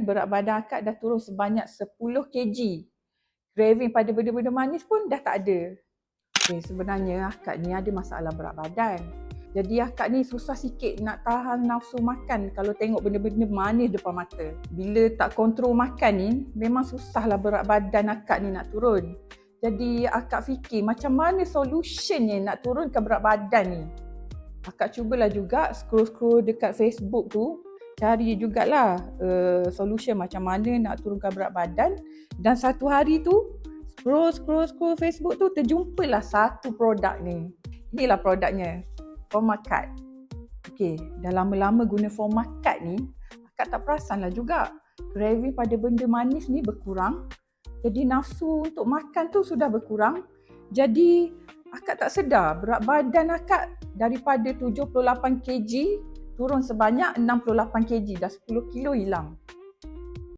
Berat badan akak dah turun sebanyak 10 kg. Craving pada benda-benda manis pun dah tak ada. Sebenarnya akak ni ada masalah berat badan. Jadi akak ni susah sikit nak tahan nafsu makan kalau tengok benda-benda manis depan mata. Bila tak kontrol makan ni, memang susahlah berat badan akak ni nak turun. Jadi akak fikir macam mana solutionnya nak turunkan berat badan ni. Akak cubalah juga scroll-scroll dekat Facebook tu, cari jugalah solution macam mana nak turunkan berat badan. Dan satu hari tu, scroll Facebook tu, terjumpalah satu produk ni. Inilah produknya, Formacut. Dah lama-lama guna Formacut ni, akak tak perasanlah juga craving pada benda manis ni berkurang. Jadi nafsu untuk makan tu sudah berkurang. Jadi akak tak sedar berat badan akak daripada 78 kg turun sebanyak 68 kg, dah 10 kilo hilang.